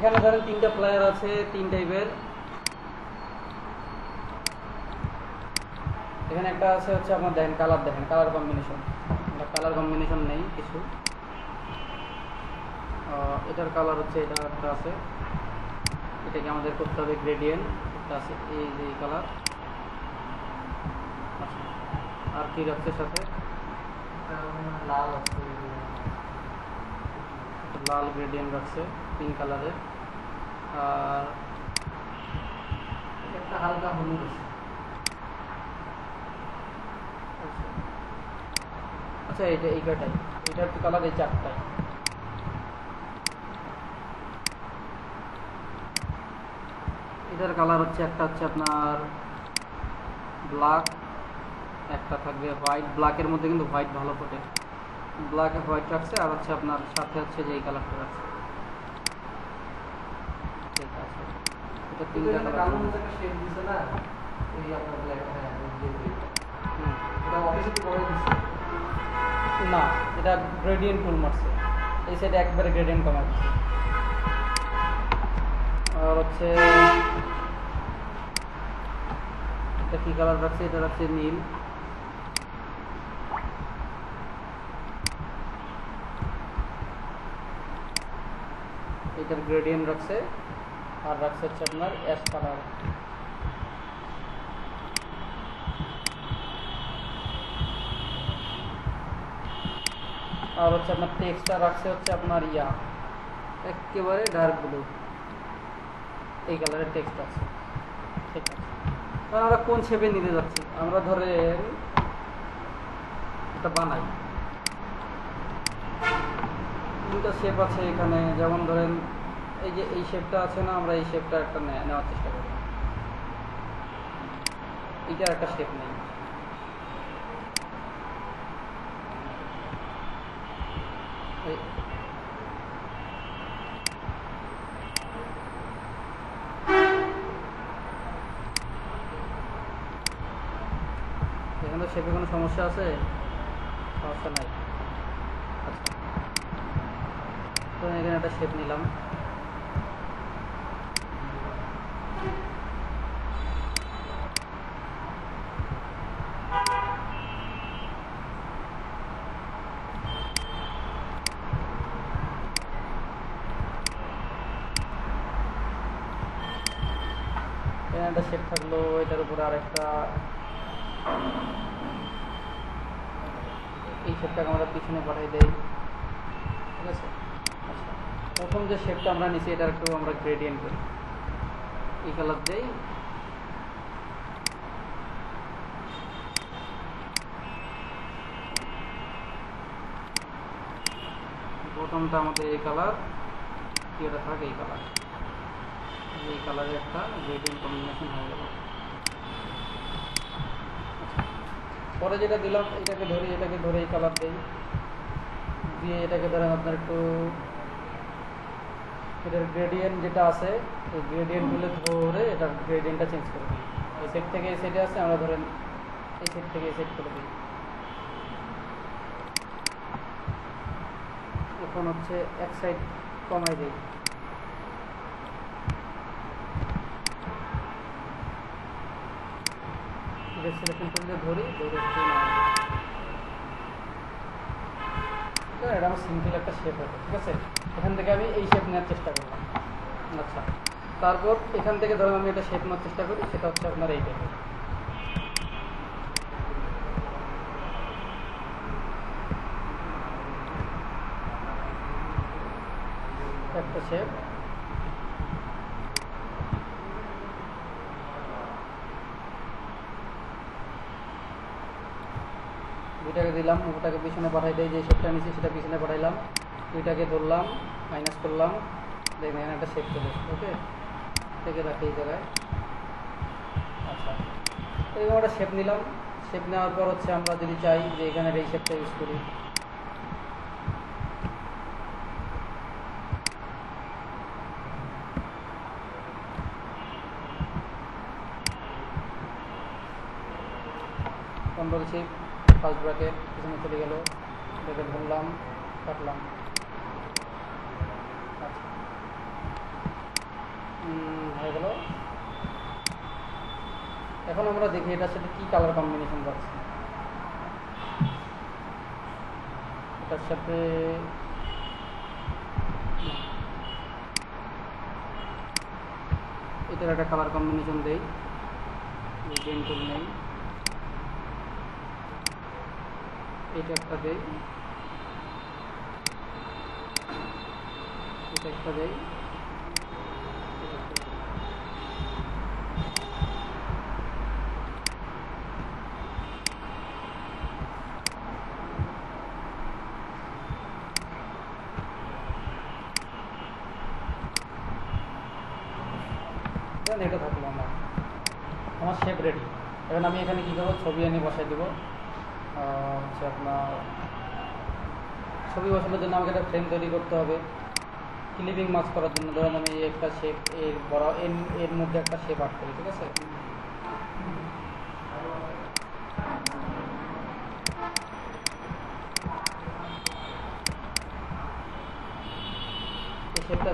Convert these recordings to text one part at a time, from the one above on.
এখানে ধরেন তিনটা প্লেয়ার আছে, তিন টাইপের। এখানে একটা আছে হচ্ছে আপনার দেখেন কালার, দেখেন কালার কম্বিনেশন, কালার কম্বিনেশন নেই কিছু। এটার কালার হচ্ছে এটা একটা আছে, এটাকে আমাদের করতে হবে গ্রেডিয়েন্ট, একটা আছে এই যে কালার। আচ্ছা, আর কি রাখছে সাথে? লাল আছে, লাল গ্রেডিয়েন্ট রাখছে পিঙ্ক কালারের। আর একটা হালকা হলুদ আছে। আচ্ছা এটা এইটাই, এটার তো কালার এই চারটাই। এটার কালার হচ্ছে একটা হচ্ছে আপনার ব্ল্যাক, একটা থাকবে হোয়াইট। ব্ল্যাকের মধ্যে কিন্তু হোয়াইট ভালো ফোটে, ব্ল্যাক আর হোয়াইট রাখছে। আর হচ্ছে আপনার সাথে হচ্ছে যে এই কালারটা রাখছে, ঠিক আছে। এটা তিনটা কালার শেড দিছে না, এই আপনার ব্ল্যাক এটা অফিসে তো করে দিছে না, এটা গ্রেডিয়েন্ট টুল মারছে এই সাইডে, একবারে গ্রেডিয়েন্ট কমা দিচ্ছে। আর হচ্ছে এটা কি কালার রাখছে? এটা রাখছে নীল। এটার গ্রেডিয়েন্ট রাখছে। আর রাখছে হচ্ছে আপনার অ্যাশ কালার। আর হচ্ছে আপনার টেক্সটটা রাখছে হচ্ছে আপনার ইয়া একেবারে ডার্ক ব্লু, এই কালারের টেক্সট আছে, ঠিক আছে। আমরা কোন শেপে নিতে যাচ্ছি? আমরা ধরেন এটা বানাই, দুটো শেপ আছে এখানে, যেমন ধরেন এই যে এই শেপটা আছে না, আমরা এই শেপটা একটা নেওয়ার চেষ্টা করি, এইটার একটা শেপ নেই। এখানে শেপে কোনো সমস্যা আছে? সমস্যা নাই। আচ্ছা, তো এখানে একটা শেপ নিলাম। এখানে একটা শেপ থাকলো, এটার উপরে আরেকটা, এই শেপটাকে আমরা পিছনে পাঠাই দেই, ঠিক আছে। আচ্ছা, প্রথম যে শেপটা আমরা নিচ্ছি এটার একটু আমরা গ্রেডিয়েন্ট করি, এই কালার দেই। প্রথমটা আমাদের এই কালার, এটা থাকে এই কালার, এই কালারের একটা গ্রেডিয়েন্ট কম্বিনেশন হয়ে গেল। পরে যেটা দিলাম এটাকে ধরে, এটাকে ধরে এই কালার দিই, দিয়ে এটাকে ধরেন আপনার একটু এটার গ্রেডিয়েন্ট যেটা আছে এই গ্রেডিয়েন্টগুলো ধরে এটার গ্রেডিয়েন্টটা চেঞ্জ করে দিই। এই সেট থেকে এই সেটে আছে, আমরা ধরেন এই সেট থেকে এই সেট করে দিই। এখন হচ্ছে এক সাইড কমাই দিই, সিলেকশন করে ধরি, ধরে এটা আমার সিম্পল একটা শেপ হবে, ঠিক আছে। এখান থেকে আমি এই শেপ নেওয়ার চেষ্টা করলাম। আচ্ছা, তারপর এখান থেকে ধরুন আমি একটা শেপ নেওয়ার চেষ্টা করি, সেটা হচ্ছে আপনার এই টাইপের একটা শেপ। দুইটাকে দিলাম, ওটাকে পিছনে পাঠাই দেয়, যে শেপটা নিচ্ছি সেটা পিছনে পাঠাইলাম, দুইটাকে ধরলাম, মাইনাস করলাম, দেখবেন এখানে একটা শেপ চলে এসছে। ওকে, থেকে রাখি এই জায়গায়। আচ্ছা, তো এরকম একটা শেপ নিলাম। শেপ নেওয়ার পর হচ্ছে আমরা যদি চাই যে এখানে এই শেপটা ইউজ করি, কন্ট্রোল শিফট ফার্স্ট ব্র্যাকেট, পিছনে চলে গেল, এটাকে ধরলাম, কাটলাম। আচ্ছা, হয়ে গেল। এখন আমরা দেখি এটার সাথে কি কালার কম্বিনেশন যাচ্ছে। এটার সাথে এটার একটা কালার কম্বিনেশন দেই, গ্রিন টুল নেই, এটা একটা দেই, এটা একটা দেই, এটা থাকলো আমার শেপ রেডি। এখন আমি এখানে কী করবো, ছবি এনে বসাই দেবো। হচ্ছে আপনার ছবি বসানোর জন্য আমাকে একটা ফ্রেম তৈরি করতে হবে। ক্লিপিং মাস্ক করার জন্য ধরেন আমি একটা শেপ এর বড় এর মধ্যে একটা শেপ আর্ট করি, ঠিক আছে। এই শেপটা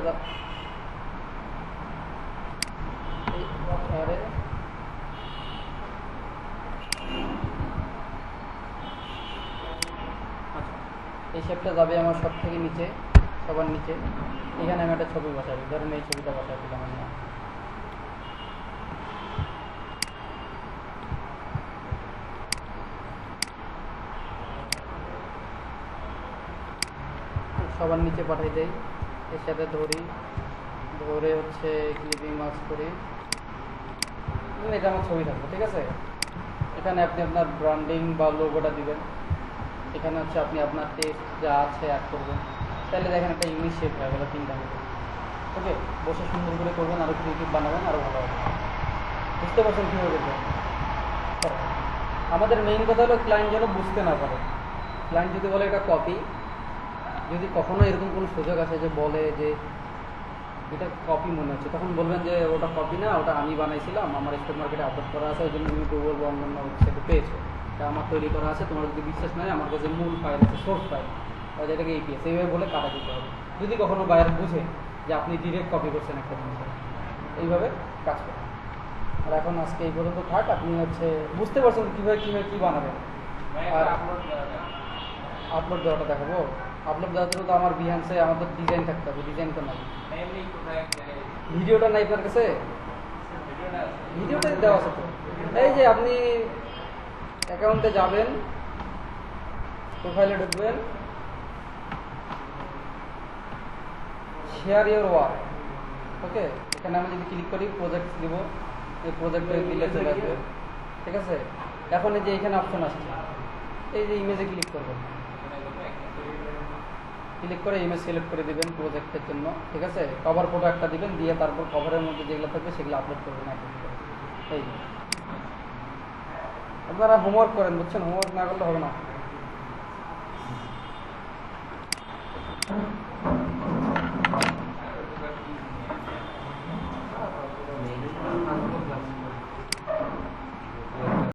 এই শেপটা যাবে আমার সব থেকে নিচে, সবার নিচে। এখানে আমি একটা ছবি বসাই, ধরেন এই ছবিটা বসাই দিলাম আমি। সবার নিচে পাঠাই দেই, এর সাথে ধরে হচ্ছে ক্লিপিং মাস্ক করি। এটা আমার ছবি থাকবে, ঠিক আছে। এখানে আপনি আপনার ব্র্যান্ডিং বা লোগোটা দিবেন। এখানে হচ্ছে আপনি আপনার টেক্সট যা আছে অ্যাড করবেন। তাহলে দেখেন একটা ইউনিক শেপ হয়ে গেল তিনটা মিলে। ওকে, বসে সুন্দর করে করবেন, আরও ক্রিয়েটিভ বানাবেন, আরও ভালো হবে। বুঝতে পারছেন কীভাবে করবেন? আমাদের মেইন কথা হলো ক্লায়েন্ট যেন বুঝতে না পারে। ক্লায়েন্ট যদি বলে এটা কপি, যদি কখনো এরকম কোনো সুযোগ আসে যে বলে যে এটা কপি মনে হচ্ছে, তখন বলবেন যে ওটা কপি না, ওটা আমি বানাইছিলাম, আমার স্টক মার্কেটে আপলোড করা আছে, ওই জন্য তুমি গুগল বা অন্যান্য ওয়েবসাইটে পেয়েছো, এটা আমার তৈরি করা আছে। তোমার যদি বিশ্বাস নাই, আমার কাছে মূল ফাইল আছে, সোর্স ফাইল, যেটাকে এপিএস, এইভাবে বলে কাটা দিতে হবে। যদি কখনো বায়ার বুঝে যে আপনি ডিরেক্ট কপি করছেন একটা জিনিস, এইভাবে কাজ করেন। আর এখন আজকে এই পর্যন্ত থাক। আপনি হচ্ছে বুঝতে পারছেন কীভাবে কী বানাবেন। আর আপলোড দেওয়াটা দেখাবো। আপলোড দেওয়ার জন্য তো আমার বিহান্সে আমাদের ডিজাইন থাকতে হবে, ডিজাইন তো নাই। ভিডিওটা নাই আপনার কাছে? ভিডিওটা দেওয়া আছে তো। এই যে আপনি অ্যাকাউন্টে যাবেন, প্রোফাইলে ঢুকবেন, শেয়ার ইওর ওয়ার্ক, ওকে। এখানে আমি যদি ক্লিক করি, প্রজেক্ট দিব, এই প্রজেক্টে দিলে চলে আসবে, ঠিক আছে। এখন এই যে এখানে অপশন আসছে, এই যে ইমেজে ক্লিক করবেন, ক্লিক করে ইমেজ সিলেক্ট করে দিবেন প্রজেক্টের জন্য, ঠিক আছে। কভার ফটো একটা দিবেন, দিয়ে তারপর কভারের মধ্যে যেগুলো থাকবে সেগুলো আপলোড করবেন। এই আপনারা হোমওয়ার্ক করেন, বুঝছেন? হোমওয়ার্ক না করলে হবে না।